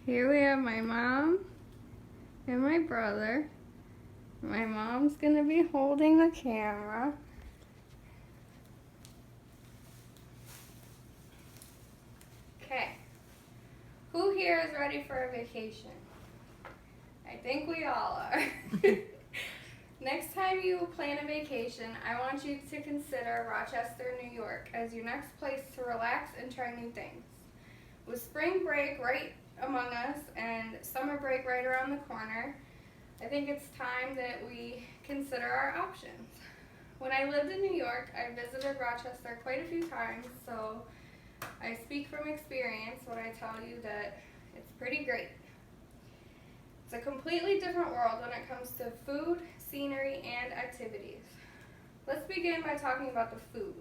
Here we have my mom and my brother. My mom's gonna be holding the camera. Okay. Who here is ready for a vacation? I think we all are. Next time you plan a vacation, I want you to consider Rochester, New York as your next place to relax and try new things. With spring break right among us and summer break right around the corner, I think it's time that we consider our options. When I lived in New York, I visited Rochester quite a few times, so I speak from experience when I tell you that it's pretty great. It's a completely different world when it comes to food, scenery, and activities. Let's begin by talking about the food.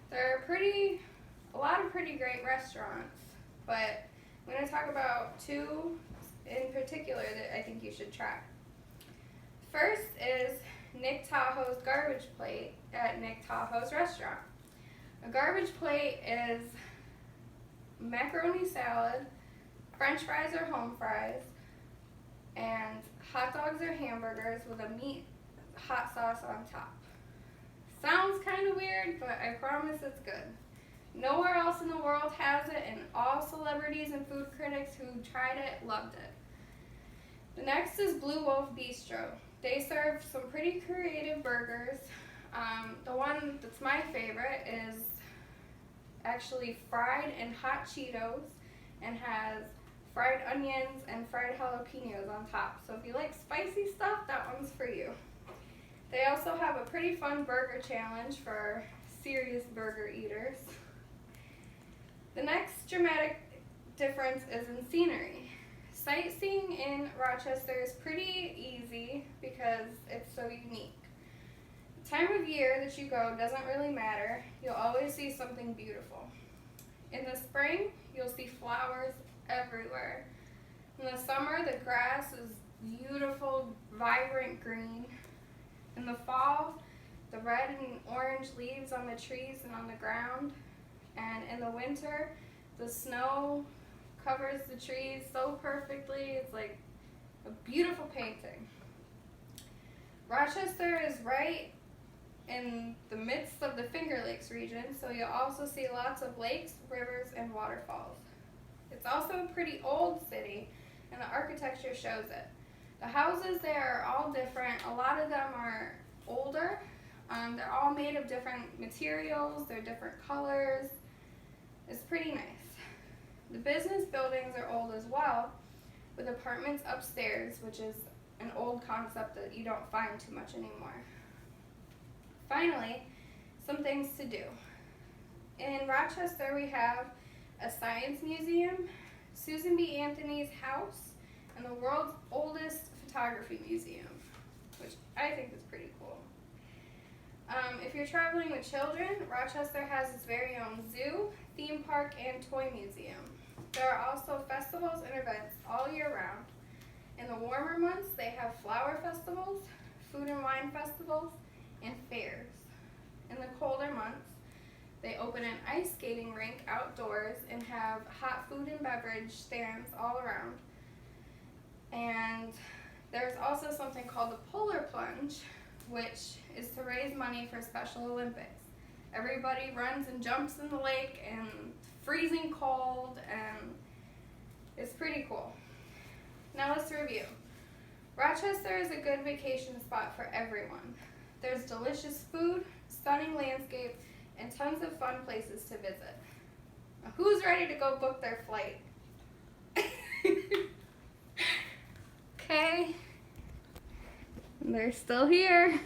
There are a lot of pretty great restaurants, but I'm going to talk about two in particular that I think you should try. First is Nick Tahoe's Garbage Plate at Nick Tahoe's restaurant. A garbage plate is macaroni salad, french fries or home fries, and hot dogs or hamburgers with a meat hot sauce on top. Sounds kind of weird, but I promise it's good. Nowhere else in the world has it, and all celebrities and food critics who tried it loved it. The next is Blue Wolf Bistro. They serve some pretty creative burgers. The one that's my favorite is actually fried and hot Cheetos and has fried onions and fried jalapenos on top. So if you like spicy stuff, that one's for you. They also have a pretty fun burger challenge for serious burger eaters. The next dramatic difference is in scenery. Sightseeing in Rochester is pretty easy because it's so unique. The time of year that you go doesn't really matter. You'll always see something beautiful. In the spring, you'll see flowers everywhere. In the summer, the grass is beautiful, vibrant green. In the fall, the red and orange leaves on the trees and on the ground. And in the winter, the snow covers the trees so perfectly. It's like a beautiful painting. Rochester is right in the midst of the Finger Lakes region, so you'll also see lots of lakes, rivers, and waterfalls. It's also a pretty old city, and the architecture shows it. The houses there are all different. A lot of them are older. They're all made of different materials. They're different colors. It's pretty nice. The business buildings are old as well, with apartments upstairs, which is an old concept that you don't find too much anymore. Finally, some things to do. In Rochester, we have a science museum, Susan B. Anthony's house, and the world's oldest photography museum, which I think is pretty cool. If you're traveling with children, Rochester has its very own zoo, theme park, and toy museum. There are also festivals and events all year round. In the warmer months, they have flower festivals, food and wine festivals, and fairs. In the colder months, they open an ice skating rink outdoors and have hot food and beverage stands all around. And there's also something called the Polar Plunge, which is to raise money for Special Olympics. Everybody runs and jumps in the lake and freezing cold, and it's pretty cool. Now let's review. Rochester is a good vacation spot for everyone. There's delicious food, stunning landscape, and tons of fun places to visit. Now, who's ready to go book their flight? Okay. They're still here.